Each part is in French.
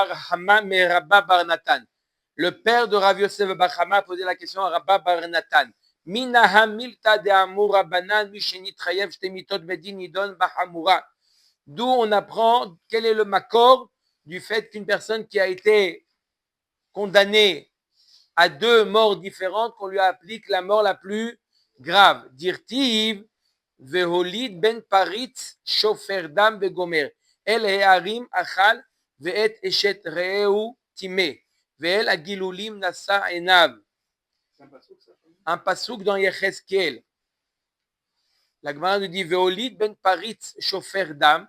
bar Hama me Rabba bar Natan. Le père de Rav Yosef bar Hama a posé la question à Rabba bar Natan. Minaha milta de Amura banan mishenit chayev shtemitot bedin nidon bahamura. D'où on apprend quel est le makor du fait qu'une personne qui a été condamnée à 2 morts différentes, qu'on lui applique la mort la plus grave. Dirtiv veholid ben paritz shofer dam begomer el hearim achal ve'et eshet re'eu timé ve'el agilulim nasa enav. Un pasouk dans Yechezkel. La Gemara nous dit veholid ben paritz shofer dam.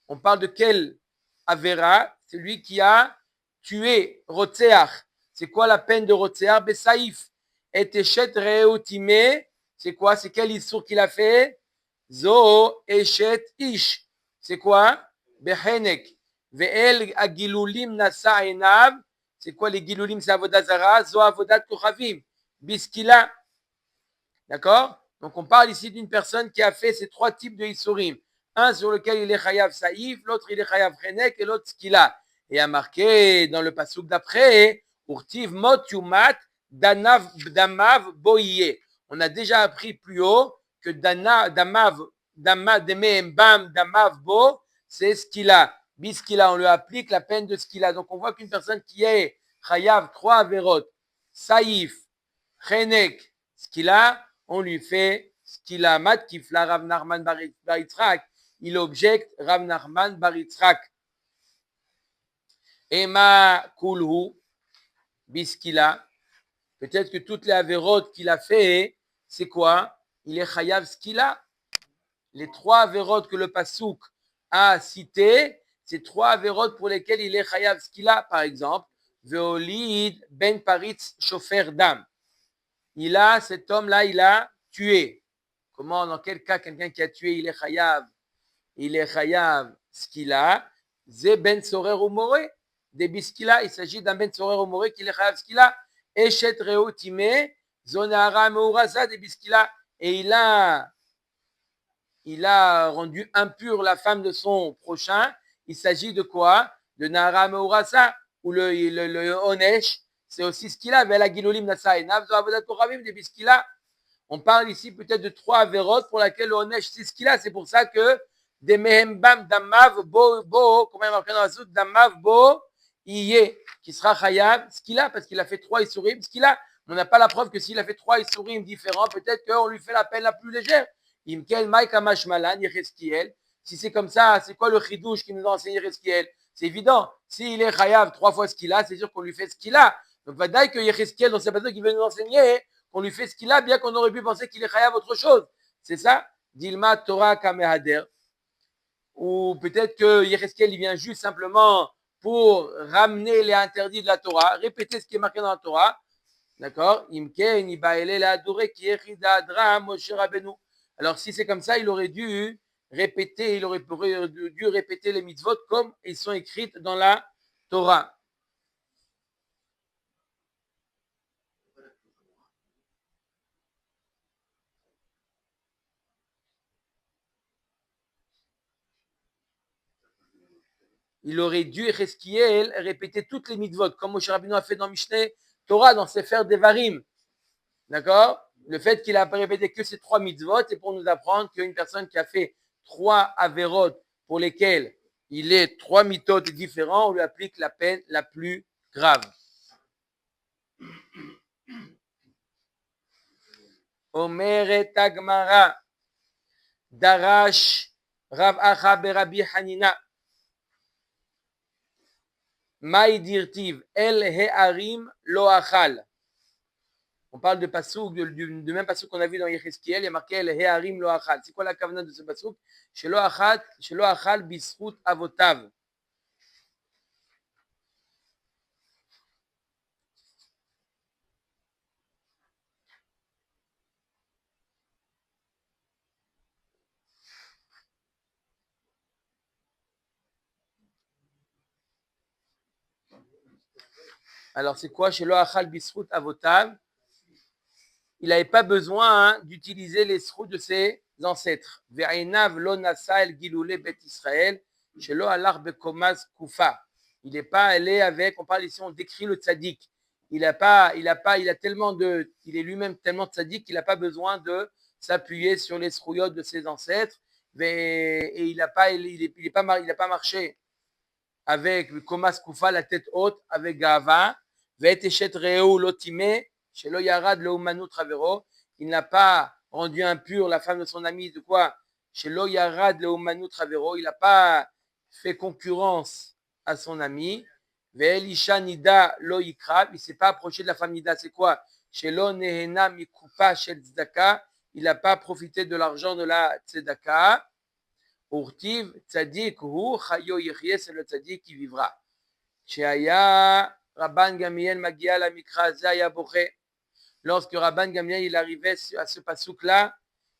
On parle de quel avera? Celui qui a tué Rotseach. C'est quoi la peine de Rotseach? Besaïf. Et Eshet Reutime. C'est quoi? C'est quel issour qu'il a fait? Zo Eshet Ish. C'est quoi? Behenek. Ve'el Agilulim Nasa Enav. C'est quoi les Gilulim? C'est Avodat Zara. Zo Avodat Kochavim. Biskila. D'accord? Donc on parle ici d'une personne qui a fait ces 3 types de Issourim. Un sur lequel il est Chayav Saïf, l'autre il est Chayav Chenek et l'autre Skila. Et a marqué dans le pasouk d'après, Urtiv Mot Yumat Danav Damav Boye. On a déjà appris plus haut que Damav Bam Damav Bo, c'est Skila. Biskila, on lui applique la peine de Skila. Donc on voit qu'une personne qui est Chayav 3 Averot, Saïf, Chenek, Skila, on lui fait Skila Mat Kifla Rav Nachman Bar Yitzhak. Il objecte Rav Nachman Bar Yitzhak. Ema Kulhu Biskila. Peut-être que toutes les avérotes qu'il a fait, c'est quoi? Il est Chayav Skila. Les 3 avérotes que le Passouk a cité, c'est 3 avérotes pour lesquelles il est Chayav Skila. Par exemple, Veolid Ben Paritz Shofer Dam. Cet homme-là, il a tué. Comment, dans quel cas, quelqu'un qui a tué, il est Chayav? Il est Chayav Skila. Ze Ben Sorer ou Moré. Des Biskila, il s'agit d'un Ben Sorer ou Moré qui est Chayav Skila. Eshet Reo Time, Zonara Meuraza des Biskila. Et il a rendu impure la femme de son prochain. Il s'agit de quoi? De Nara Meuraza, ou le Onesh. C'est aussi ce qu'il a. On parle ici peut-être de 3 avérotes pour laquelle le Onesh, c'est ce qu'il a. C'est pour ça que des Mehembam Damav Bo, comment il marqué dans la soute, Damav Bo, Iye, qui sera Chayav, ce qu'il a, parce qu'il a fait 3 Issourim, ce qu'il a. On n'a pas la preuve que s'il a fait 3 Issourim différents, peut-être qu'on lui fait la peine la plus légère. Imkel Maïka Mashmalan, Yecheskiel. Si c'est comme ça, c'est quoi le chidouche qui nous a enseigné Yecheskiel? C'est évident. S'il est Chayav 3 fois ce qu'il a, c'est sûr qu'on lui fait ce qu'il a. Donc, vadaï que Yecheskiel, dans cette personne qui veut nous enseigner, qu'on lui fait ce qu'il a, bien qu'on aurait pu penser qu'il est Chayav autre chose. C'est ça? Dilma Torah Kamehader. Ou peut-être que Yecheskiel, il vient juste simplement pour ramener les interdits de la Torah, répéter ce qui est marqué dans la Torah. D'accord? Imken, Ibaele, la Adoré, qui est Ridadra, Moshe Rabbeinu. Alors, si c'est comme ça, il aurait dû répéter les mitzvot comme ils sont écrites dans la Torah. Il aurait dû répéter toutes les mitzvot, comme Moshe Rabbeinu a fait dans Mishneh Torah, dans Sefer Devarim. D'accord? Le fait qu'il a répété que ces 3 mitzvot, c'est pour nous apprendre qu'une personne qui a fait 3 averot pour lesquels il est 3 mitzvot différents, on lui applique la peine la plus grave. Omeret Agmara Darash Rav Acha Berabi Hanina Maïdirtiv El Hearim Lo Achal. On parle de pasouk, du même pasouk qu'on a vu dans Yecheskiel, il y a marqué El Hearim Lo Achal. C'est quoi la kavana de ce pasouk? Shelo Achal Bisrut Avotav. Alors c'est quoi Shelo Achal Bisrut Avotav? Il n'avait pas besoin d'utiliser les srut de ses ancêtres. Ve'einav lo nasa el giloulé bet Israël, shelo alach bekomaz kufa. Il n'est pas allé avec, on parle ici, on décrit le tzaddik. Il est lui-même tellement tzaddik qu'il n'a pas besoin de s'appuyer sur les srouillottes de ses ancêtres. Et il n'a pas marché avec Komas Kufa, la tête haute, avec Gava. Il n'a pas rendu impur la femme de son ami, de quoi? Il n'a pas fait concurrence à son ami. Ve'elisha nida lo yikrab, il ne s'est pas approché de la femme nida, c'est quoi? Shelo nehena mikupa shel tzedaka, il n'a pas profité de l'argent de la tzedaka. Urtiv tzadik hu chayo yichye, c'est le tzadik qui vivra. Sheaya Rabban Gamliel magia la mikra zaya boche. Lorsque Rabban Gamliel il arrivait à ce pasouk là,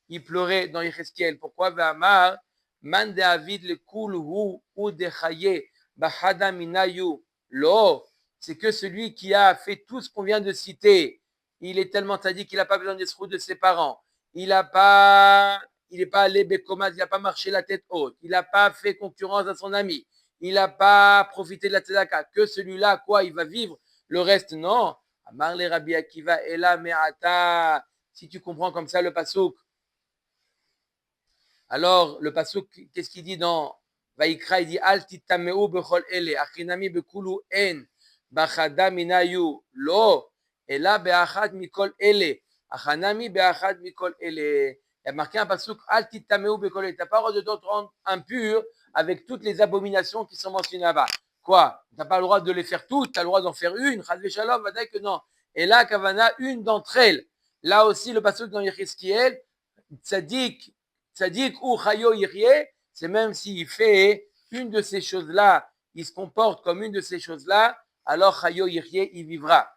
il pleurait dans Yecheskel. Pourquoi? Ve'amar man David le kul hu ou de chaye bahada minayu. Lo, c'est que celui qui a fait tout ce qu'on vient de citer, il est tellement tzaddik qu'il n'a pas besoin des routes de ses parents. Il n'est pas allé Bekomas, il n'a pas marché la tête haute. Il n'a pas fait concurrence à son ami. Il n'a pas profité de la tzedaka. Que celui-là, quoi, il va vivre. Le reste, non. Amar le Rabbi Akiva, Ela me'ata. Si tu comprends comme ça le pasouk. Alors, le pasouk, qu'est-ce qu'il dit dans Vaikra? Il dit Al titameu bechol ele, achinami bekulu en, bachada minayu lo, ela beachat mikol ele, achanami beachat mikol ele. Il y a marqué un pasouk Al titameu bechol ele. Tu n'as pas le droit de te rendre impur avec toutes les abominations qui sont mentionnées là-bas. Quoi? Tu n'as pas le droit de les faire toutes, tu as le droit d'en faire une. Chazve shalom, va dire que non. Et là, Kavana, une d'entre elles. Là aussi, le pasouk dans Yecheskel, Tzadik ou chayo yirye, c'est même s'il fait une de ces choses-là, il se comporte comme une de ces choses-là, alors chayo yirye, il vivra.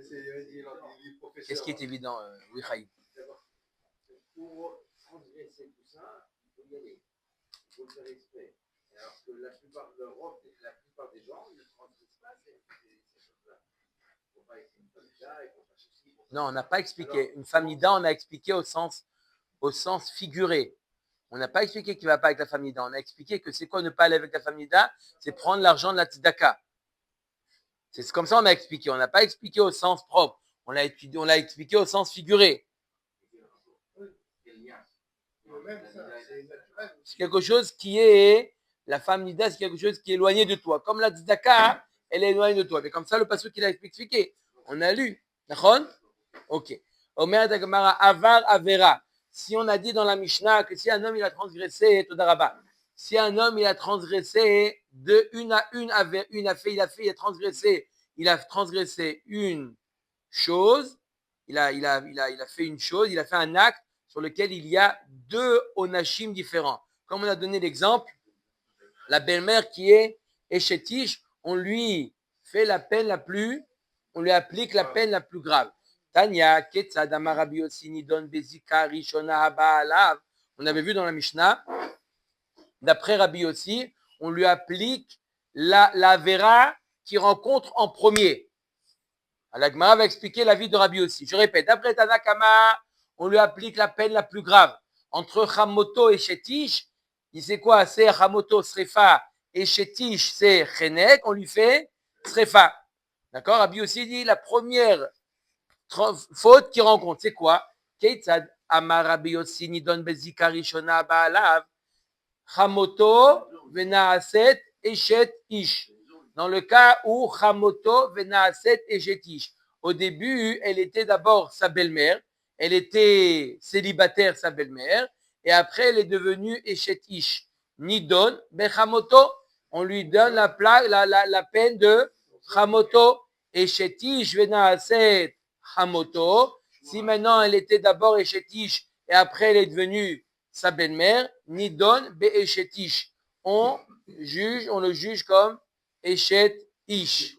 C'est évident. Qu'est-ce qui est évident, oui, Chaïm? Pour transgresser tout ça, il faut y aller. Il faut le faire exprès. Alors que la plupart des gens ne transgressent pas ces choses-là. Il ne faut pas être une femme nida, il ne faut pas ceci. Non, on n'a pas expliqué. Une femme nida, on a expliqué au sens figuré. On n'a pas expliqué qu'il ne va pas avec la femme nida. On a expliqué que c'est quoi ne pas aller avec la femme nida? C'est prendre l'argent de la tzedaka. C'est comme ça qu'on a expliqué. On n'a pas expliqué au sens propre. On l'a expliqué au sens figuré. C'est quelque chose qui est, la femme nida, c'est quelque chose qui est éloigné de toi. Comme la tzedaka, elle est éloignée de toi. Mais comme ça, le passage qu'il a expliqué, on a lu. D'accord? Ok. Omer Dagmara Avar Avera. Si on a dit dans la Mishnah que si un homme il a transgressé, Todaraba, si un homme il a transgressé de une à une, il a transgressé une chose, il a fait une chose, il a fait un acte sur lequel il y a deux onashim différents. Comme on a donné l'exemple, la belle-mère qui est échetiche, on lui fait la peine on lui applique la peine la plus grave. Tanya, Ketzad Amar Yossi Nidon Bezika Rishona Haba Alav. On avait vu dans la Mishnah, d'après Rabbi Yossi, on lui applique la vera qui rencontre en premier. La Gemara va expliquer la vie de Rabbi Yossi. Je répète, d'après Tanakama, on lui applique la peine la plus grave. Entre Chamoto et Shetish, il sait quoi? C'est Chamoto Srefa et Shetish, c'est Chenek, on lui fait Srefa. D'accord? Rabbi Yossi dit la première faute qu'il rencontre, c'est quoi? Keitzad Amar Rabbi Yossi Nidon Bezika Rishona Ba'alav Chamoto Venaaset Eshet Ish. Dans le cas où Chamoto Venaaset Eshet Ish. Au début, elle était d'abord sa belle-mère, elle était célibataire, sa belle-mère, et après elle est devenue Eshet Ish. Nidon Bechamoto, on lui donne la peine de Chamoto. Eshet Ish Venaaset Chamoto. Si maintenant elle était d'abord Eshet Ish et après elle est devenue sa belle-mère, Nidon Be'eshetish. On le juge comme Eshet Ish.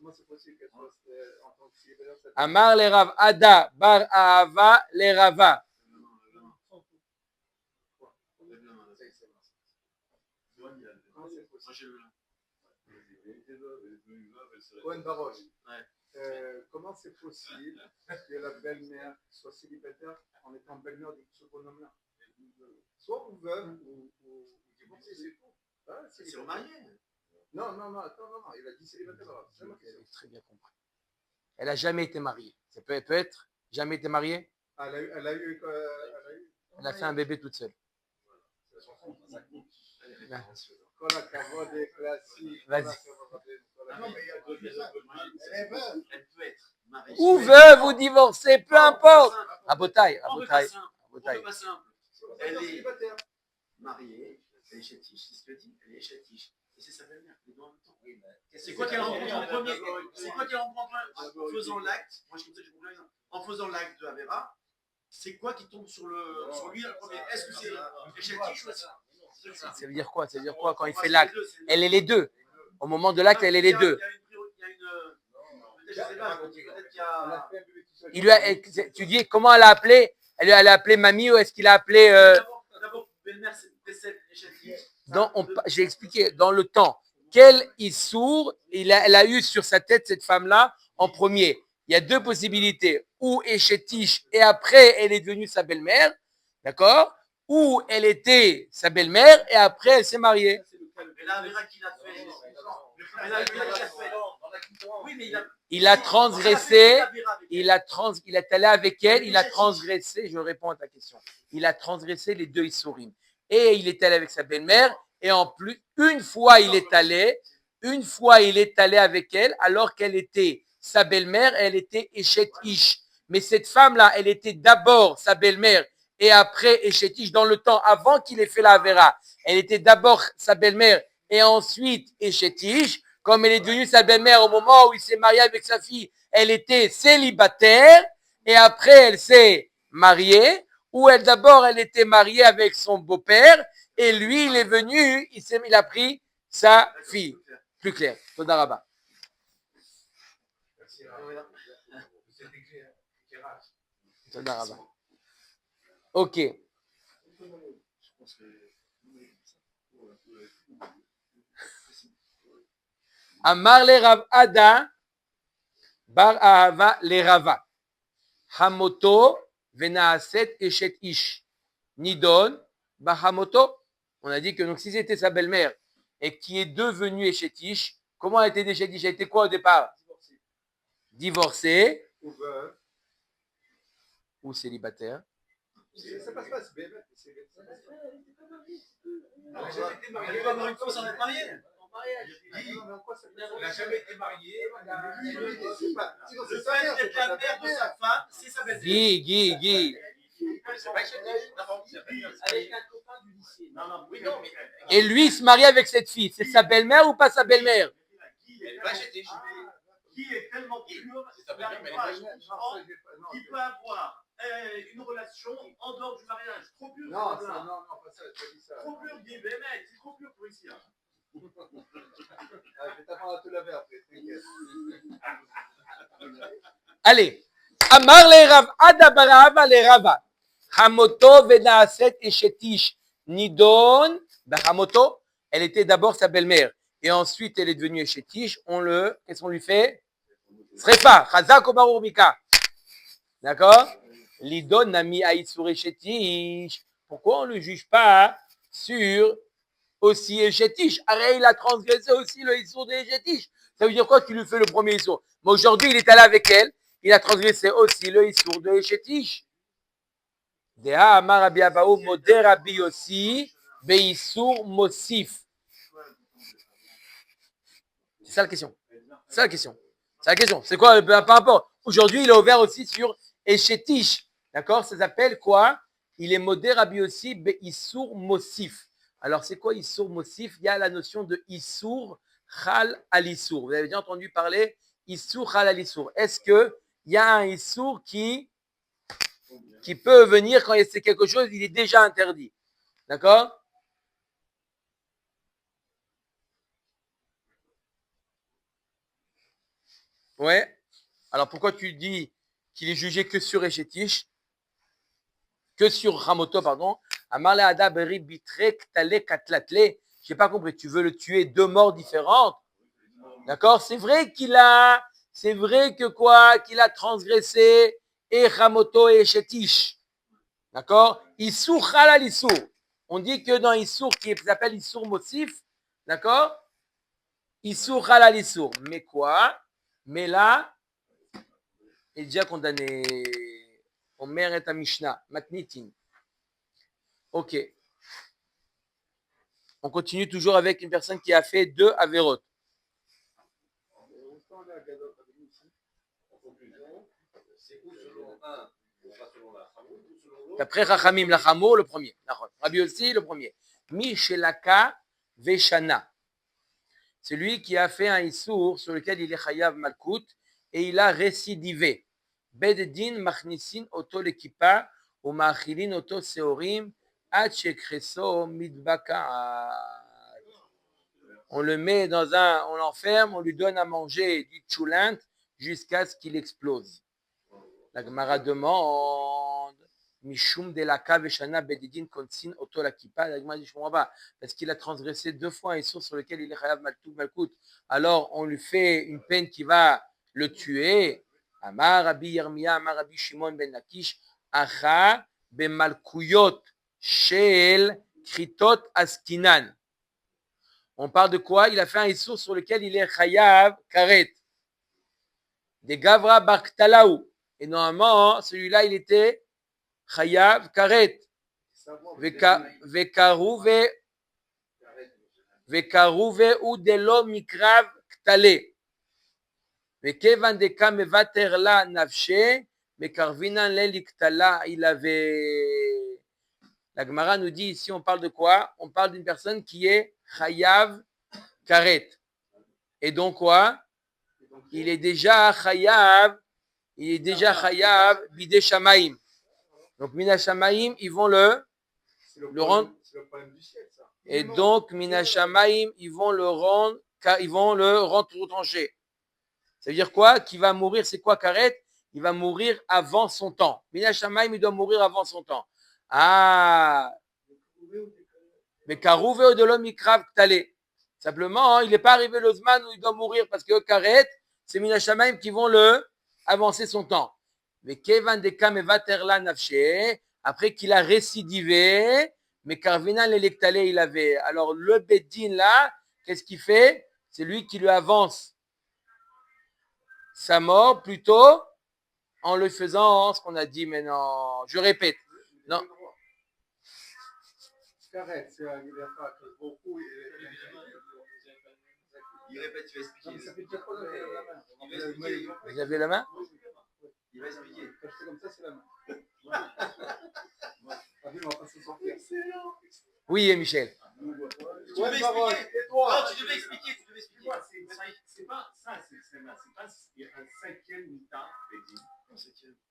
Amar le Rav Ada Bar Ahava le Rava. comment c'est possible que la belle-mère soit célibataire en étant belle-mère de ce bonhomme-là? Soit ou veuve ou divorcée, c'est tout. Ah, c'est remarié. Non, attends, non, il a dit célibataire. C'est ma question. Très bien compris. Elle n'a jamais été mariée. Ça peut être jamais été mariée. Elle a eu. Elle a fait un bébé toute seule. Vas-y. Elle peut être mariée. Ou veuve ou divorcée, peu importe. À Botaï. On veut pas simple. Elle est mariée, elle est chétiche, c'est ce que dit, elle est chétiche. Et c'est sa belle-mère, les deux en même temps. C'est quoi qu'elle rencontre en premier? C'est quoi qu'elle rencontre en faisant l'acte? Moi, je comme ça, j'ai compris l'exemple. En faisant l'acte de Avera, c'est quoi qui tombe sur lui en premier? Est-ce que c'est chétiche ou ça? Ça veut dire quoi? Ça veut dire quoi quand il fait l'acte? Elle est les deux. Au moment de l'acte, elle est les deux. Tu dis comment elle a appelé? Elle a appelé mamie ou est-ce qu'il a appelé D'abord, belle-mère, c'est décède chétiche. J'ai expliqué dans le temps. Quel issour elle a eu sur sa tête cette femme-là en premier? Il y a deux possibilités. Ou Échétiche et après elle est devenue sa belle-mère, d'accord? Ou elle était sa belle-mère et après elle s'est mariée. Mais là, Avera qu'il a fait. Oui, mais il a transgressé, il est allé avec elle, il a transgressé, je réponds à ta question, il a transgressé les deux Issourim. Et il est allé avec sa belle-mère, et en plus, une fois il est allé avec elle, alors qu'elle était sa belle-mère, elle était Eshet Ish. Mais cette femme-là, elle était d'abord sa belle-mère, et après Eshet Ish, dans le temps, avant qu'il ait fait la Avera, elle était d'abord sa belle-mère, et ensuite Eshet Ish. Comme elle est devenue sa belle-mère au moment où il s'est marié avec sa fille, elle était célibataire et après elle s'est mariée, ou d'abord elle était mariée avec son beau-père et lui il est venu, il a pris sa fille. Plus clair. Toda Rabba. Toda Rabba. Ok. Amar le Rav Ada bar Ahava le Rava Hamoto venaaset eshet ish nidon bahamoto. On a dit que donc si c'était sa belle-mère et qui est devenue eshet ish, comment elle était eshet ish? Elle était quoi au départ? Divorcée ou célibataire. Ça passe pas, c'est belle. Elle n'a jamais été mariée. Elle va avoir une femme sans être mariée. Elle n'a jamais été mariée. Le fait d'être la mère de sa femme, c'est sa belle-mère. Guy. Avec un copain du lycée. Non, oui, non, mais. Et lui, il se marie avec cette fille. C'est sa belle-mère ou pas sa belle-mère? Qui est tellement pur, qui peut avoir une relation en dehors du mariage. Trop pur. Non, pas ça, je te dis ça. Trop pur, Guy, mais mec, c'est trop pur pour ici. Je vais t'apprendre à te laver après. Allez. Amar le Rav Ada bar Ahava le Rava Hamoto venaaset eshet ish nidon bahamoto. Elle était d'abord sa belle-mère et ensuite elle est devenue eshet ish. Qu'est-ce qu'on lui fait? Srefa, Chazak ou Baruch Mika. D'accord? Lidon nami aïsur eshet ish. Pourquoi on ne le juge pas sur aussi eshet ish? Arrête, il a transgressé aussi le issour de eshet ish. Ça veut dire quoi? Tu lui fais le premier issour. Mais aujourd'hui, il est allé avec elle. Il a transgressé aussi le issour de eshet ish. Deha amar Rabbi Abahu moder Rabbi Yossi beissour mosif. C'est ça la question. C'est quoi par rapport? Aujourd'hui, il est ouvert aussi sur eshet ish. D'accord? Ça s'appelle quoi? Il est moder Rabbi Yossi beissour mosif. Alors, c'est quoi issour mosif? Il y a la notion de issour chal al issour. Vous avez déjà entendu parler issour chal al issour. Est-ce que il y a un issour qui peut venir quand c'est quelque chose, il est déjà interdit. D'accord? Ouais. Alors pourquoi tu dis qu'il est jugé que sur Echetish, que sur Ramoto, pardon? Amarle Ada Beri Bitrek Tale Katlatle. J'ai pas compris. Tu veux le tuer deux morts différentes? D'accord? C'est vrai qu'il a c'est vrai que quoi? Qu'il a transgressé et Chamoto et Shetish. D'accord? Issour halal issour. On dit que dans issour, qui s'appelle issour motif, d'accord? Issour halal issour. Mais quoi? Mais là, il est déjà condamné. Omer et Mishnah, matnitin. Ok. On continue toujours avec une personne qui a fait 2 avérotes. D'après Chachamim, la Chamour, le premier. Rabbi aussi, le premier. Mishelaka Veshana. Celui qui a fait un issour sur lequel il est chayav malkout et il a récidivé. Bededin machnisin oto lekipa ou machilin oto seorim ad shekreso midbaka. On le met dans on l'enferme, on lui donne à manger du tchoulint jusqu'à ce qu'il explose. La Gemara demande Mishum de la Kaveshana Bedidin Konsin Oto la Kippa. La Gemara dit je ne comprends pas, parce qu'il a transgressé 2 fois un source sur lequel il est Chayav Malkout. Alors on lui fait une peine qui va le tuer. Amar Rabbi Yirmiyah, Amar Rabbi Shimon ben Lakish, Acha Bemalkuyot Shel Kritot Askinan. On parle de quoi? Il a fait un issour sur lequel il est Chayav Karet. Des Gavra Barktalaou. Et normalement, celui-là, il était Chayav Karet. Vekarouve ou Delo Mikrav Ktale. Vekevan Deka Mevater la Nafshe, Mekarvinan Leliktala, il avait. La Gemara nous dit ici, on parle de quoi? On parle d'une personne qui est Chayav Karet. Et donc quoi? Il est déjà Chayav Bidé Shamaim. Donc Mina Shamaim, ils vont le rendre. C'est le problème du ciel, ça. Et donc Mina Shamaim, ils vont le rendre retranché. Ça veut dire quoi? Qu'il va mourir, c'est quoi Karet? Il va mourir avant son temps. Mina Shamaim, il doit mourir avant son temps. Ah, mais Karouve de l'homme Mikrav Ktale. Simplement, il n'est pas arrivé le Zman où il doit mourir parce que Karet, c'est Mina Shamaim qui vont le avancer son temps. Mais Kevan Deka Mevaterla Nafshe, après qu'il a récidivé, mais Karvina l'Electale, il avait. Alors le Beddin là, qu'est-ce qu'il fait? C'est lui qui lui avance sa mort plutôt en le faisant ce qu'on a dit maintenant. Je répète. Non. Karet, c'est un beaucoup. Il répète, tu vas expliquer. Ça fait déjà quoi la main? Vous avez la main? Il va expliquer. Quand je fais comme ça, c'est la main. On va pas se sortir. Oui, Michel. Tu devais expliquer. Non, tu devais expliquer. C'est pas ça, c'est pas un cinquième mi-temps Bédine.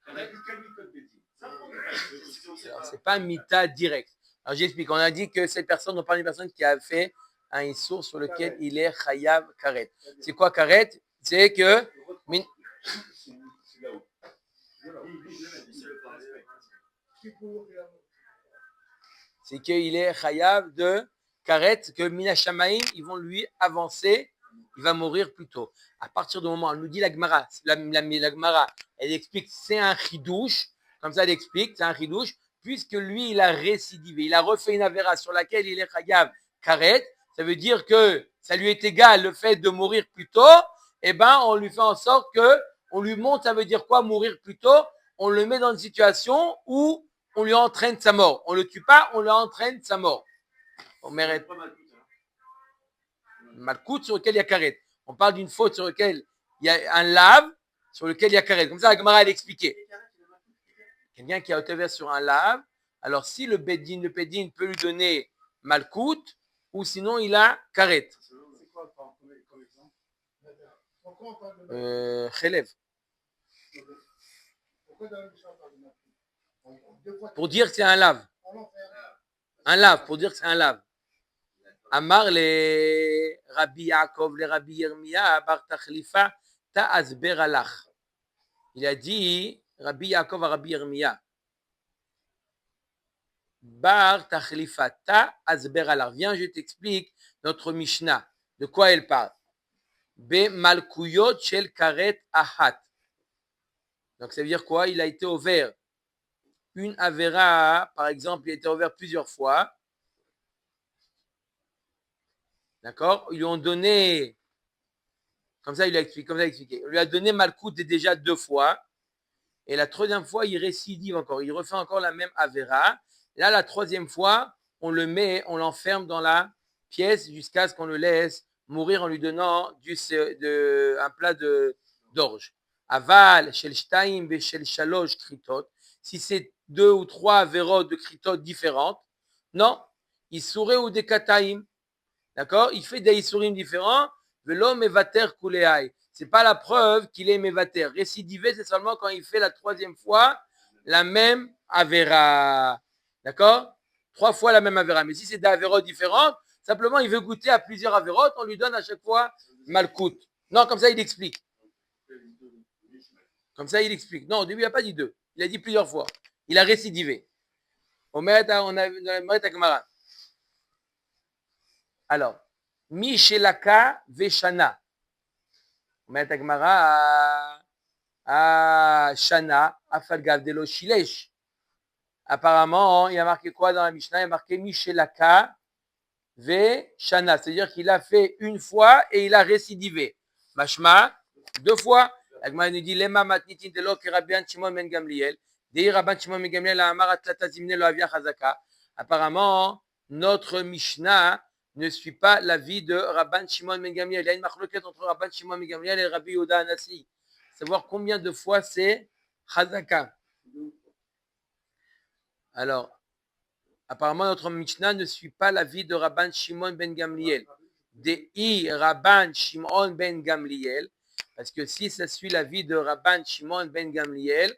On a dit quel mi-temps Bédine. Alors, c'est pas un mita direct. Alors j'explique. On a dit que cette personne, on parle d'une personne qui a fait un issour sur lequel il est chayav karet. C'est quoi karet? C'est que C'est là-haut. c'est qu'il est chayav de karet, que mina shamaim, ils vont lui avancer, il va mourir plus tôt. À partir du moment où elle nous dit la Gemara, la Gemara, elle explique c'est un chidouche, comme ça elle explique, c'est un chidouche, puisque lui il a récidivé, il a refait une avéra sur laquelle il est chayav karet, ça veut dire que ça lui est égal le fait de mourir plus tôt, eh ben on lui fait en sorte que on lui montre, ça veut dire quoi mourir plus tôt? On le met dans une situation où on lui entraîne sa mort. On ne le tue pas, on lui entraîne sa mort. On mérite malkout sur lequel il y a karet. On parle d'une faute sur laquelle il y a un lave, sur lequel il y a karet. Comme ça, la Gemara elle expliqué. Quelqu'un qui a otevé sur un lave, alors si le pédine peut lui donner malkout, ou sinon il a karet. C'est quoi comme exemple? Chelev. Pourquoi dans le champ parle de malkout? Pour dire que c'est un lave. Un lave, pour dire que c'est un lave. Amar le Rabbi Yaakov, le Rabbi Yirmiyah, bar Tachlifa, ta'azber alach. Il a dit, Rabbi Yaakov à Rabbi Yirmiyah, bar Tachlifa, ta'azber alach. Viens, je t'explique notre Mishnah. De quoi elle parle? Be malkuyot shel karet ahat. Donc ça veut dire quoi? Il a été ouvert une avera, par exemple, il a été ouvert plusieurs fois. D'accord? Ils lui ont donné, comme ça il a expliqué, Il lui a donné malkout déjà 2 fois. Et la troisième fois, il récidive encore. Il refait encore la même avera. Là, la troisième fois, on le met, on l'enferme dans la pièce jusqu'à ce qu'on le laisse mourir en lui donnant un plat d'orge. Aval, shel shtaim ve shel shalosh kritot. Si c'est 2 ou 3 averot de kritot différentes, non, il sourait ou des kataim. D'accord? Il fait des isurim différents. Velo mevater kuleai. C'est pas la preuve qu'il est mevater. Récidivé, c'est seulement quand il fait la troisième fois la même avera. D'accord? 3 fois la même avera. Mais si c'est des avérotes différentes, simplement il veut goûter à plusieurs avérotes, on lui donne à chaque fois malkout. Non, comme ça il explique. Comme ça il explique. Non, au début il n'a pas dit 2. Il a dit plusieurs fois. Il a récidivé. On a dans la Gemara. Alors, Mi shelaka veshana. אומרת הגמרא, השנה, אף על גב דלא שילש. Apparemment, il y a marqué quoi dans la Mishnah? Il y a marqué Mishelaka Veshana. C'est-à-dire qu'il a fait une fois et il a récidivé. Mashma, 2 fois. La Gemara nous dit Lema matnitin de lo que Rabban Shimon ben Gamliel. Dei Rabban Shimon ben Gamliel a amar atlata zimne lo avia chazaka. Apparemment, notre Mishnah ne suit pas l'avis de Rabban Shimon ben Gamliel. Il y a une marloquette entre Rabban Shimon ben Gamliel et Rabbi Yehuda Anassi. Savoir combien de fois c'est chazaka. Alors, apparemment, notre Mishnah ne suit pas l'avis de Rabban Shimon ben Gamliel. Dei Rabban Shimon ben Gamliel. Parce que si ça suit l'avis de Rabban Shimon ben Gamliel,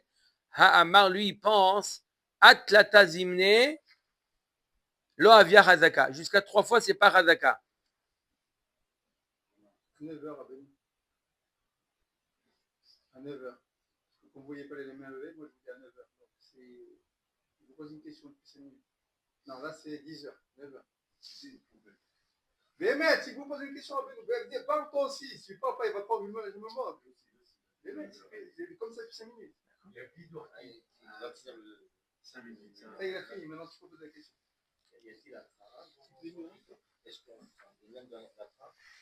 Ha'amar, lui, il pense Atlata zimne lo avia hazaka. Jusqu'à 3 fois, c'est pas hazaka. 9h à 9h. Vous ne voyez pas les mains levées, moi je vous dis à 9h. Je vous pose une question depuis 5 minutes. Non, là c'est 10h, 9h. Mais mec, si vous posez une question, parle toi aussi. Si tu parles pas, il va pas me mordre. Mais mec, c'est comme ça depuis 5 minutes. Il a dit donc, il va finir le 5 minutes. Il a fini, maintenant tu peux poser la question.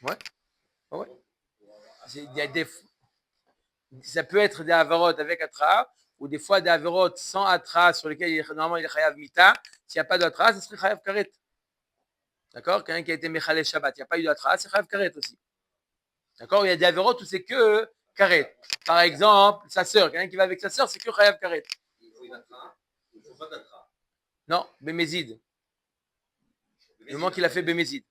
Ouais. Ouais. Il y a ça peut être des averot avec atra, ou des fois des averot sans atra sur lesquels normalement il est chayav mita. S'il n'y a pas d'atra, ce serait chayav karet. D'accord? Quelqu'un qui a été mechalé Shabbat, il n'y a pas eu d'atra, c'est chayav karet aussi. D'accord? Il y a des averot où c'est que karet. Par exemple, sa sœur, quelqu'un qui va avec sa sœur, c'est que chayav karet. Il faut une atra, il ne faut pas d'atra. Non, bémézid. Le moment qu'il a fait bémézid.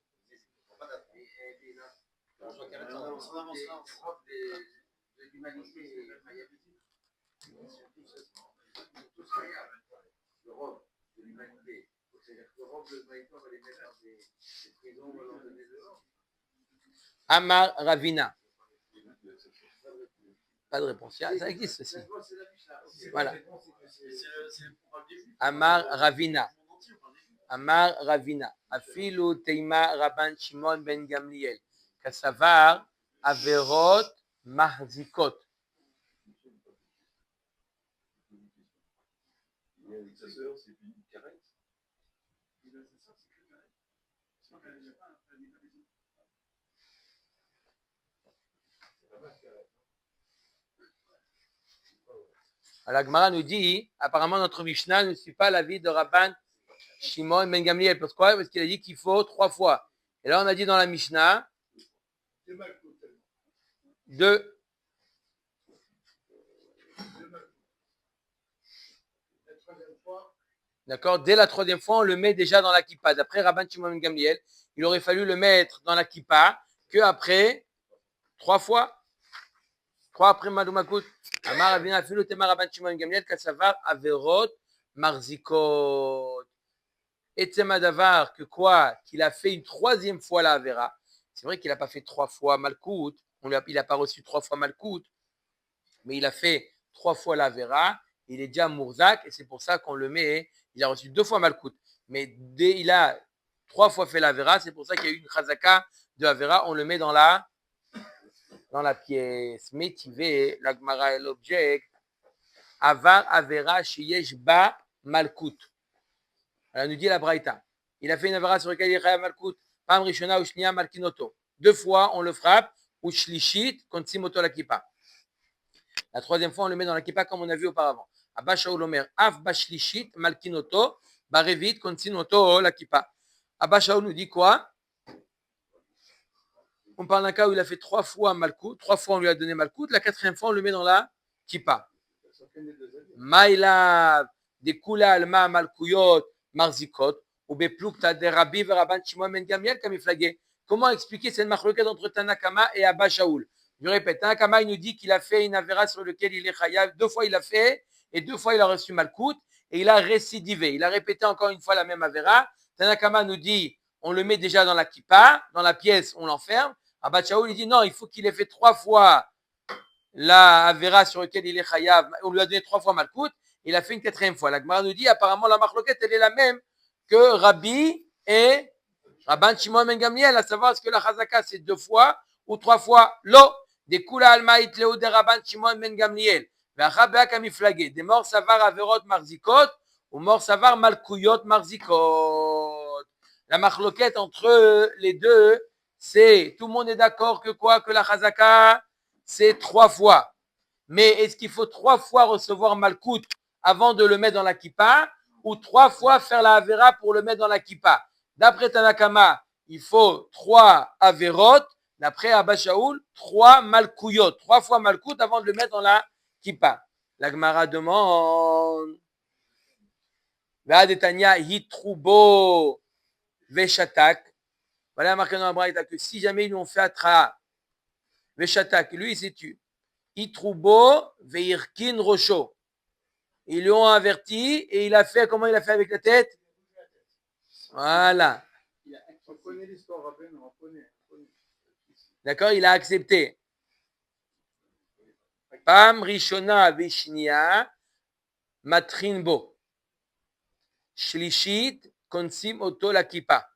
L'Europe de l'humanité. C'est-à-dire que l'Europe de l'humanité, on va les mettre dans des prisons, on va leur donner de l'or. Amar Ravina. Pas de réponse. Ça existe aussi. Voilà. Amar Ravina. Amar Ravina. Afilu Teima Rabban Shimon ben Gamliel. Kasavar Averot Mahzikot. Avec sa sœur, c'est une caresse. La Gemara nous dit, apparemment notre Mishnah ne suit pas l'avis de Rabban Shimon ben Gamliel. Pourquoi? Parce qu'il a dit qu'il faut 3 fois. Et là on a dit dans la Mishnah 2. D'accord? Dès la 3e fois, on le met déjà dans la kippa. D'après Rabban Shimon ben Gamliel, il aurait fallu le mettre dans la kippa que après 3 fois. 3 après Madoumakout. Amar Avina Filu Tema Rabban Shimon ben Gamliel Kasavar Averot Marzikot. Et Tzemadavar que quoi? Qu'il a fait une 3e fois la Avera. C'est vrai qu'il n'a pas fait 3 fois Malkout. Il n'a pas reçu 3 fois Malkout. Mais il a fait 3 fois la Avera. Il est déjà Mourzak et c'est pour ça qu'on le met. Il a reçu 2 fois Malkout. Mais dès il a 3 fois fait la Avera, c'est pour ça qu'il y a eu une Chazaka de Avera. On le met dans la dans la pièce. Métivé, la Gemara elle objecte. Avar avera sheyesh ba malkut. Elle nous dit la Braïta. Il a fait une avera sur laquelle il y a malkut. Pam rishona ou shnia malkinoto. 2 fois on le frappe. Ou shlishit kontimoto la kippa. La 3e fois on le met dans la kippa comme on a vu auparavant. Abba Shaul Omer af bashlishit malkinoto barevit kontimoto la kippa. Abba Shaul nous dit quoi? On parle d'un cas où il a fait 3 fois malkout. 3 fois on lui a donné malkout. La 4e fois on le met dans la kippa. Maïla de kula alma malkouyot marzikot ou beplukta de Rabbi ve Rabban Shimon ben Gamiel kamiflagé. Comment expliquer cette marloquette entre Tanakama et Abba Shaul? Je répète, Tanakama il nous dit qu'il a fait une avéra sur laquelle il est chayav. 2 fois il a fait et 2 fois il a reçu malkout et il a récidivé. Il a répété encore une fois la même avéra. Tanakama nous dit on le met déjà dans la kippa, dans la pièce on l'enferme. Abba Shaul il dit non, il faut qu'il ait fait 3 fois la avéra sur laquelle il est chayav, on lui a donné 3 fois malkout, il a fait une 4e fois. La Gemara nous dit apparemment la marloquette elle est la même que Rabbi et Rabban Shimon ben Gamliel, à savoir est-ce que la chazaka c'est 2 fois ou 3 fois. Lo de kula alma itleu de Rabban Shimon ben Gamliel ve'achabea kamiflagé des morts savar averot marzikot ou morts savar malkouyot marzikot. La marloquette entre les deux, c'est tout le monde est d'accord que quoi, que la chazaka c'est 3 fois. Mais est-ce qu'il faut 3 fois recevoir malkout avant de le mettre dans la kippa ou 3 fois faire la avera pour le mettre dans la kippa? D'après Tanakama, il faut 3 averot. D'après Abba Shaul, 3 malkouyot. 3 fois malkout avant de le mettre dans la kippa. La Gemara demande Va'adetania hitrubo veshatak. Voilà marqué dans la Braïta que si jamais ils lui ont fait atra veshatak, lui il s'est tué. Itrubo veirkin rocho. Ils lui ont averti et il a fait, comment il a fait avec la tête? Voilà. On connaît l'histoire, Rabbi, on connaît. D'accord, il a accepté. Pam rishona vishnia matrinbo. Shlishit konsim oto la kippa.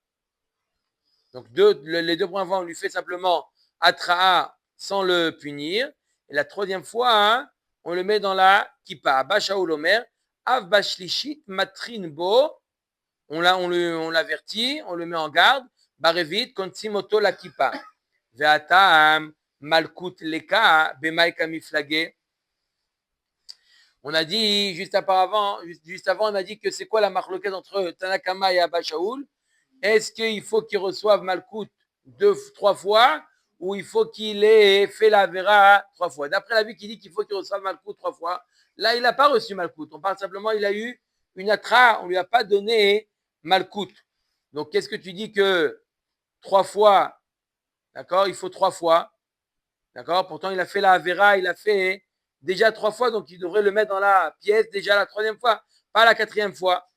Donc les 2 premières fois, on lui fait simplement atraa sans le punir. Et la 3e fois, hein, on le met dans la kippa. Abba Shaul Omer, av bashlishit matrin bo. On l'avertit, on le met en garde. Barevit konsim oto la kippa. Ve'atam malkut leka bemai kamiflagé. On a dit juste avant, on a dit que c'est quoi la marloquette entre Tanakama et Abba Shaul? Est-ce qu'il faut qu'il reçoive malkout 2-3 fois ou il faut qu'il ait fait la vera 3 fois? D'après la vie qui dit qu'il faut qu'il reçoive malkout 3 fois, là il n'a pas reçu malkout. On parle simplement, il a eu une atra, on ne lui a pas donné malkout. Donc qu'est-ce que tu dis que 3 fois, d'accord, il faut 3 fois, d'accord, pourtant il a fait la vera, il a fait déjà 3 fois, donc il devrait le mettre dans la pièce déjà la 3e fois, pas la 4e fois.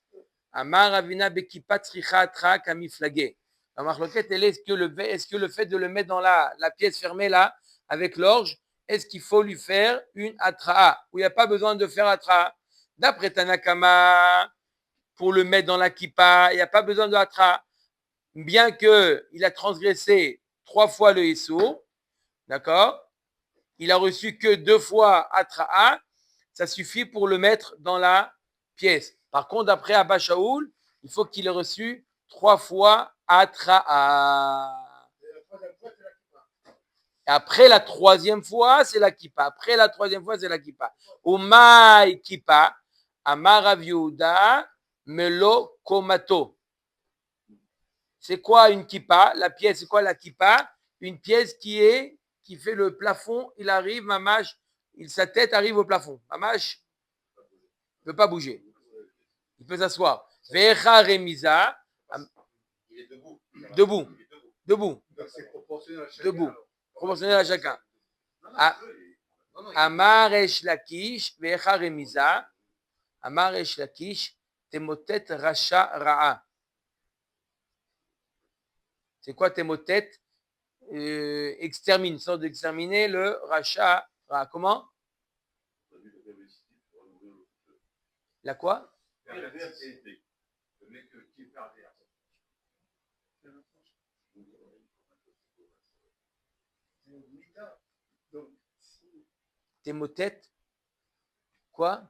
Amar Ravina Bekipat Sricha Atra Kamiflagé. La marloquette, elle est est-ce que le fait de le mettre dans la pièce fermée là, avec l'orge, est-ce qu'il faut lui faire une atra ou il n'y a pas besoin de faire atra? D'après Tanakama, pour le mettre dans la kippa, il n'y a pas besoin de atra. Bien qu'il a transgressé 3 fois le Issou, d'accord? Il a reçu que 2 fois atra, ça suffit pour le mettre dans la pièce. Par contre, d'après Abba Shaul, il faut qu'il ait reçu 3 fois Atra'a. Après la 3e fois, c'est la kippa. Après la 3e fois, c'est la kippa. Umay kippa, Amar Rav Yehuda, Melo komato. C'est quoi une kippa? La pièce, c'est quoi la kippa? Une pièce qui fait le plafond, il arrive, mamash, sa tête arrive au plafond. Mamash ne peut pas bouger. Il peut s'asseoir. Vecha remisa. Il est debout. Debout. C'est proportionnel à chacun. Debout. Proportionnel à chacun. Amar esh lakish, vecha remisa. Amar esh lakish, temotet racha ra'a. C'est quoi temotet? Extermine, une sorte d'exterminer le racha ra'a. Comment? La quoi? Donc, si T'es motet. Quoi?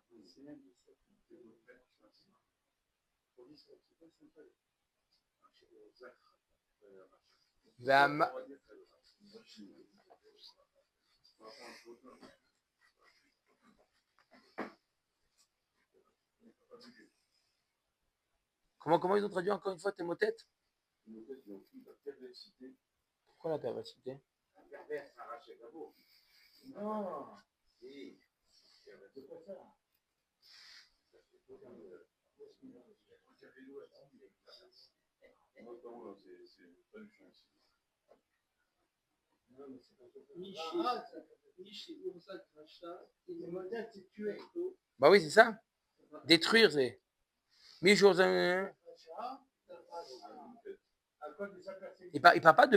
V'ama- Comment ils ont traduit encore une fois tes motet? Pourquoi la perversité? non, Bah oui, c'est ça. Détruire, c'est. Il parle pas de.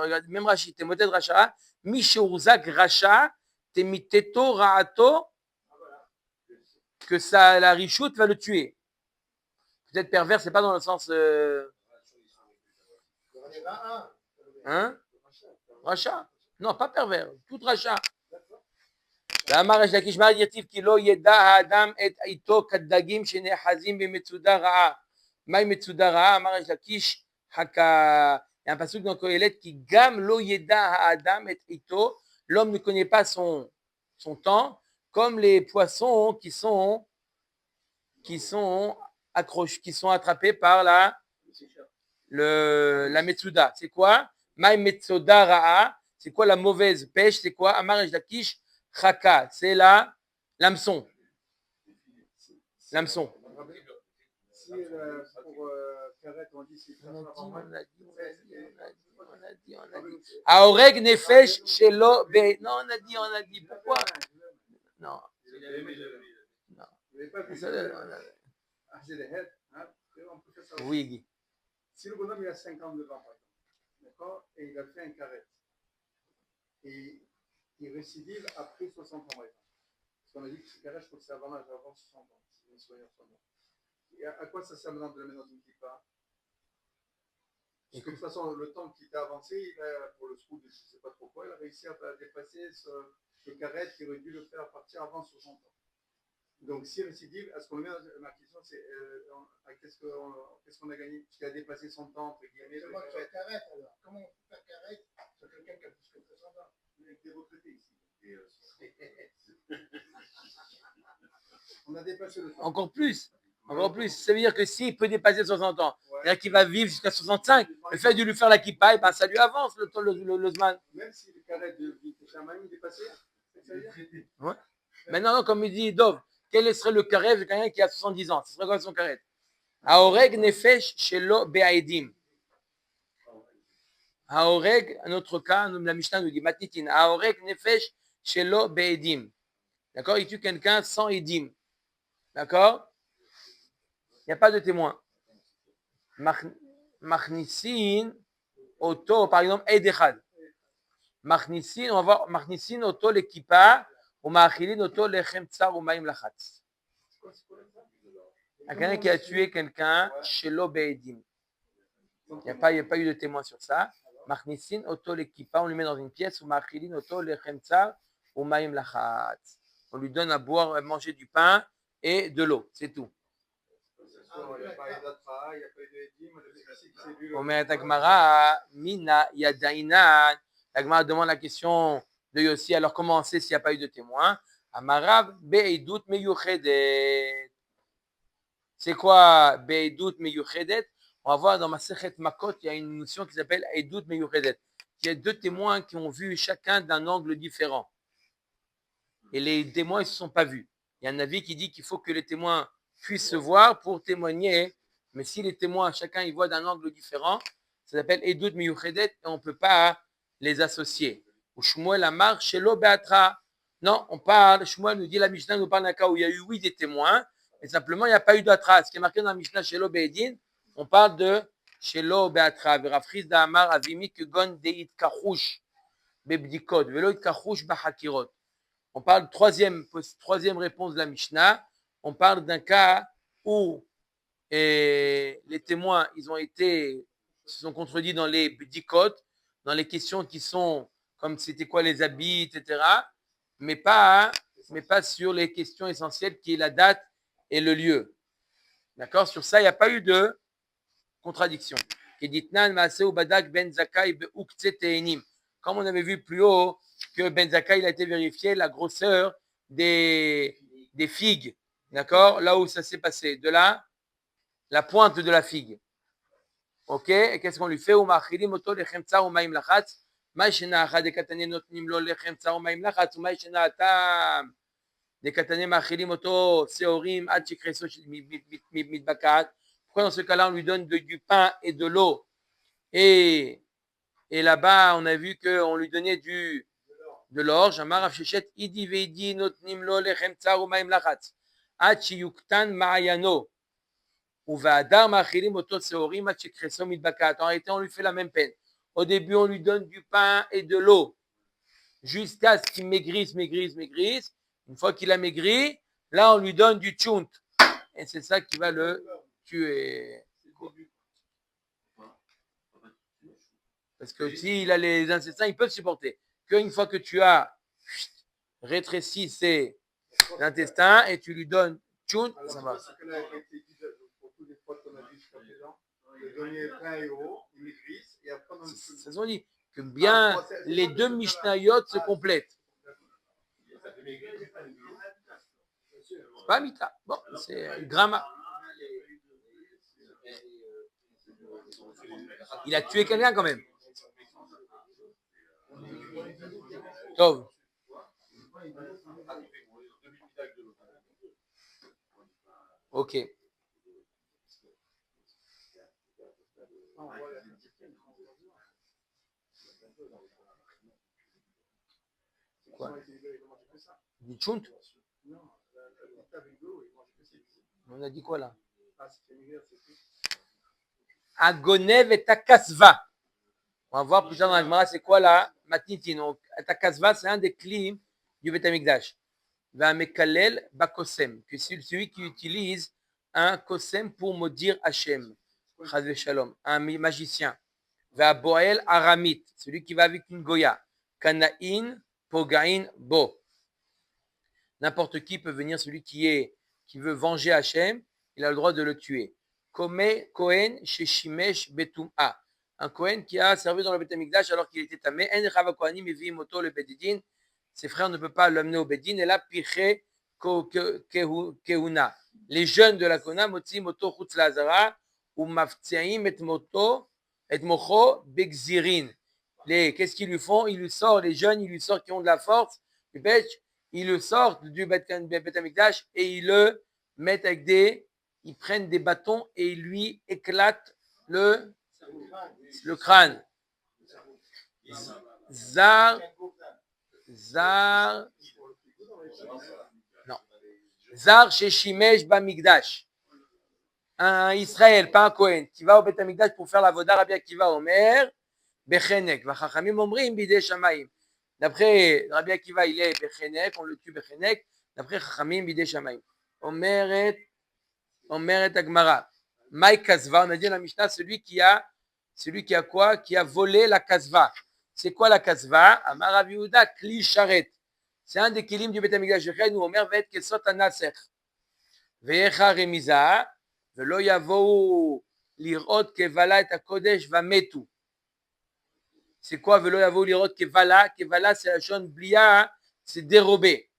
Regarde, même Rachid, t'es motet Racha. Mishouzak Racha, t'es miteto Raato, que ça, la richoute va le tuer. Peut-être pervers, c'est pas dans le sens. Hein? Racha? Non, pas pervers. Tout Racha. ואמר ריש לקיש מה יטיב כי לא ידע האדם את איתו כדגים שנאחזים במצודה רעה. מהי מצודה רעה? אמר ריש לקיש חכה. Il y a un passage dans Kohelet qui gam lo yeda ha'adam et ito, l'homme ne connaît pas son temps, comme les poissons qui sont accrochés, qui sont attrapés par la metsuda. C'est quoi? Mai metsuda ra'a. C'est quoi la mauvaise pêche? C'est quoi? Amar ריש לקיש Chaka, c'est l'hameçon. L'hameçon. si pour Karet, on dit c'est On a dit. Aoreg nefesh shelo be. Non, on a dit. Pourquoi? Non. Oui, Guy. Si le bonhomme il a 50 devant, par exemple, d'accord, et il a fait un Karet, et il récidive après 60 ans, par exemple. Parce qu'on a dit que ce Karet, je crois que c'est avant l'âge, avant 60 ans, si je me souviens bien. Et à quoi ça sert maintenant de le mettre dans une kippa? Parce que de toute façon, le temps qui t'a avancé, il a, pour le scout, je ne sais pas trop quoi, il a réussi à dépasser ce Karet qui aurait dû le faire partir avant 60 ans. Donc, si récidive, est-ce qu'on le met dans ma question, c'est qu'est-ce qu'on a gagné? Parce qu'il a dépassé son temps, entre guillemets. Comment on fait Karet alors? Comment on peut faire Karet sur quelqu'un qui a plus que 60 ans? Il a été retraité ici. On a dépassé le temps. Encore plus. Ça veut dire que s'il peut dépasser 60 ans, c'est-à-dire qu'il va vivre jusqu'à 65, le fait de lui faire la kippa, ben, ça lui avance le zman. Même si le Karet de Chaman est dépassé, ça veut dire? Ouais. Maintenant, comme il dit Dov, quel serait le karet de quelqu'un qui a 70 ans? Ce serait quoi son karet? Aoreg nefesh shelo be'aedim. Aoreg, un autre cas, la Mishnah nous dit Matnitin, Aoreg nefesh shelo be'edim. D'accord? Il tue quelqu'un sans edim. D'accord? Il n'y a pas de témoin. Machnisin, auto, par exemple, Eidechad. Machnisin, on va voir, Machnisin, auto, l'équipa, ou Machilin, auto, lechem tsar, ou maïm lachatz. Quelqu'un qui a tué quelqu'un, shelo be'edim. Il n'y a pas eu de témoin sur ça. Machnisin, auto, l'équipa, on lui met dans une pièce, ou Machilin, auto, lechem tsar, ou maïm lachatz. On lui donne à boire, à manger du pain et de l'eau, c'est tout. Il n'y a pas eu d'atra, il n'y a pas eu d'édim. Omer Tagmara, Mina, Yadainan. Tagmara demande la question de Yossi. Alors, comment on sait s'il n'y a pas eu de témoin? Amarav, Be'edut Meyuchedet. C'est quoi Be'edut Meyuchedet? On va voir dans ma Sechet Makot, il y a une notion qui s'appelle Edut Meyuchedet. Il y a deux témoins qui ont vu chacun d'un angle différent. Et les témoins, ils ne se sont pas vus. Il y a un avis qui dit qu'il faut que les témoins puissent se voir pour témoigner. Mais si les témoins, chacun, ils voient d'un angle différent, ça s'appelle Edut Miyuchedet et on ne peut pas les associer. Ou Shmuel Amar, Shelo Beatra. Non, on parle, Shmuel nous dit, la Mishnah nous parle d'un cas où il y a eu, oui, des témoins, mais simplement, il n'y a pas eu d'atra. Ce qui est marqué dans la Mishnah, Shelo Be'edin, on parle de Shelo Beatra. Verafriz Da'amar Avimi Kegon Deit Kachush Bebdikot, Velo It Kachush Bahakirot. On parle, troisième réponse de la Mishnah, on parle d'un cas où les témoins, se sont contredits dans les bdikot, dans les questions qui sont comme c'était quoi les habits, etc. Mais pas sur les questions essentielles qui est la date et le lieu. D'accord? Sur ça, il n'y a pas eu de contradiction. Comme on avait vu plus haut que Ben Zakkai, il a été vérifié la grosseur des figues. D'accord? Là où ça s'est passé. De là, la pointe de la figue. Ok? Et qu'est-ce qu'on lui fait? מה ישנה אחד דקתני נותנים לו לחם צר ומים לחץ, ומה ישנה הטעם דקתני מאכילים אותו שעורים עד שקרסו מתבקעת. Pourquoi dans ce cas-là on lui donne du pain et de l'eau et là-bas on a vu qu'on lui donnait de l'orge. אמר רב ששת אידי ואידי נותנים לו לחם צר ומים לחץ עד שיוקטן מעיינו ובהדר מאכילים אותו שעורים עד שקרסו מתבקעת. En réalité on lui fait la même peine. Au début, on lui donne du pain et de l'eau jusqu'à ce qu'il maigrisse. Une fois qu'il a maigri, là, on lui donne du tchount. Et c'est ça qui va le tuer. Parce que s'il a les intestins, ils peuvent supporter. Qu'une fois que tu as rétréci ses intestins et tu lui donnes tchount, ça va. C'est ce qu'on dit. Que bien les deux Mishnayot se complètent. C'est pas Mita. Bon, c'est Gramma. Il a tué quelqu'un quand même. Tov. Ok. Quoi? Du tchount? On a dit quoi là? Agonev et takasva. On va voir plus tard dans la Gemara, c'est quoi là? Matnitin. Donc, takasva, c'est un des clim du Beth Amikdash. Va mekalel bakosem, que c'est celui qui utilise un kosem pour maudire Hachem. Chazve shalom. Un magicien. Va boel aramit, celui qui va avec une goya. Kanaïn pogaïn bo. N'importe qui peut venir, celui qui veut venger Hachem, il a le droit de le tuer. Kohen sheshimesh betum'a. Un Kohen qui a servi dans le Beth Amikdash alors qu'il était tamé. En chava kohanim eviim oto le bedidin. Ses frères ne peuvent pas l'amener au bedin. Et là, piché kehuna. Les jeunes de la Kona, motzi moto chutz lazara, ou maftiaim et mocho begzirin. Qu'est-ce qu'ils lui font? Ils lui sortent, les jeunes, ils lui sortent qui ont de la force, du bêche, ils le sortent du Beth Amikdash et ils le mettent ils prennent des bâtons et ils lui éclatent le crâne. Zar, Sheshimesh Bamikdash. Un Israël, pas un Kohen, qui va au Beth Amikdash pour faire la voda, Rabbi Akiva Omer, Bechenek. Vachachamim omrim bidei shamayim. D'après Rabbi Akiva, il est Bechenek, on le tue Bechenek. D'après Chachamim, bidei shamayim. Omeret Agmara. Maï Kasva, on a dit dans la Mishnah, celui qui a quoi? Qui a volé la Kasva. C'est quoi la Kasva? Amar Rav Yehuda, Kli Sharet. C'est un des kilim du Beth Amikdash où Omer va être Kesot Anaser. Ve'echa Remiza, ve'lo yavou lirot kevala et hakodesh vametu. C'est quoi ve'lo yavou lirot kevala? Kevala, c'est la shon blia, c'est dérobé.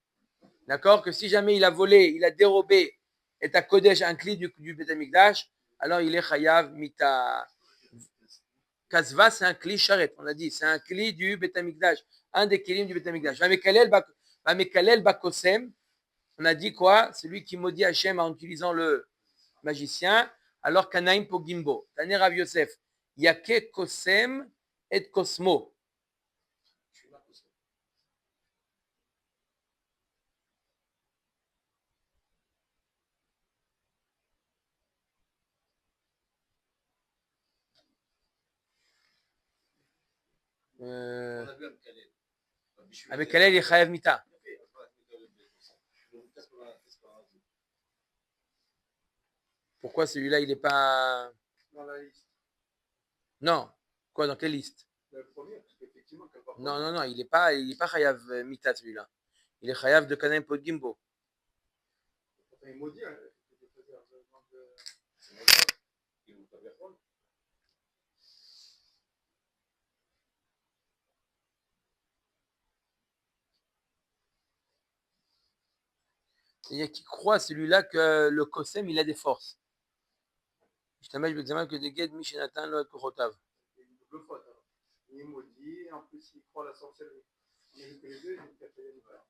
D'accord? Que si jamais il a volé, il a dérobé et hakodesh, un cli du Beth Amikdash, alors il est chayav mita. Kasva, c'est un cli sharet, on a dit, c'est un cli du Beth Amikdash, un des kilim du Beth Amikdash. Vamekalel bakosem, on a dit quoi? Celui qui maudit Hachem en utilisant le magicien, alors Kanaim pogimbo. Taner Rav Yosef, Yake kosem et kosmo. Avec Kalel, il est chayav mita. Pourquoi celui-là, il n'est pas dans la liste? Non. Quoi, dans quelle liste? Le premier, parce qu'effectivement, Non, il n'est pas chayav mita celui-là. Il est chayav de Kanaim Pod Gimbo. Il maudit. C'est-à-dire qu'il croit celui-là que le Kosem, il a des forces. Je t'amène l'examen que des guedes Mishenatan lo Kochotav. Il y a une double faute. Il maudit et en plus il croit à la sorcellerie. Mais les deux, ils ont fait une peur.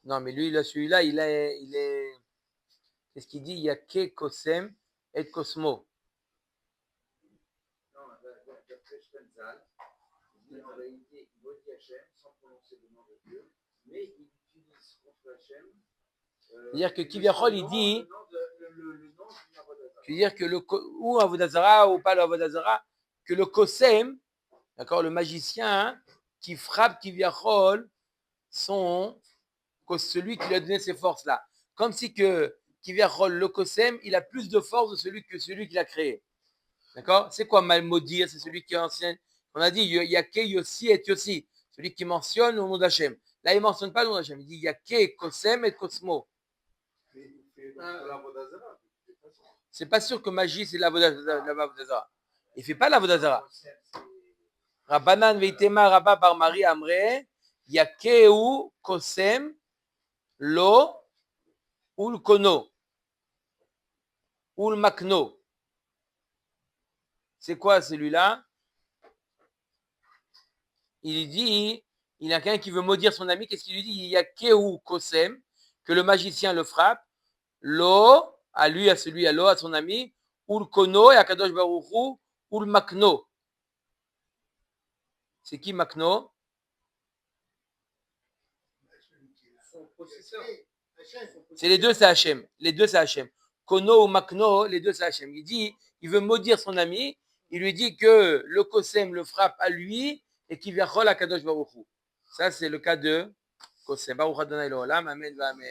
Non, mais lui, là, celui-là, il est. Qu'est-ce qu'il dit? Il y a que Kosem et Cosmo. Non, d'après Spenzal, il dit en réalité, il maudit Hachem sans prononcer le nom de Dieu, mais il utilise contre Hachem. C'est-à-dire que Kivyachol, il dit. Le nom du Avodazara. C'est-à-dire que ou Avodazara ou pas le Avodazara, que le Kosem, d'accord, le magicien qui frappe Kivyachol, celui qui lui a donné ces forces-là. Comme si que Kivyachol, le Kosem, il a plus de force que celui qui l'a créé. D'accord? C'est quoi mal maudire? C'est celui qui est ancien. On a dit, il y a que Yossi et Yossi. Celui qui mentionne le nom d'Hachem. Là, il ne mentionne pas le nom d'Hachem. Il dit, il y a que Kosem et Cosmo. C'est pas sûr que magie, c'est l'Avodazara. Il ne fait pas l'Avodazara. Rabbanan veitema Rabba bar Mari Amre, Yakeu Kosem Lo Ul Kono Ul Makno. C'est quoi celui-là? Il dit, il y a quelqu'un qui veut maudire son ami, qu'est-ce qu'il lui dit? Il y a Keu Kosem, que le magicien le frappe, Lo, à lui, à celui, à l'eau, à son ami, Ul Kono et à Kadosh Baruch Hu, Ul Makno. C'est qui Makno? C'est les deux, c'est Hachem. Les deux, c'est Hachem. Kono ou Makno, les deux, c'est Hachem. Il dit, il veut maudire son ami, il lui dit que le Kosem le frappe à lui et qu'il vient à Kadosh Baruch Hu. Ça, c'est le cas de Kosem. Baruch Adonai L'Olam. Amen. Amen.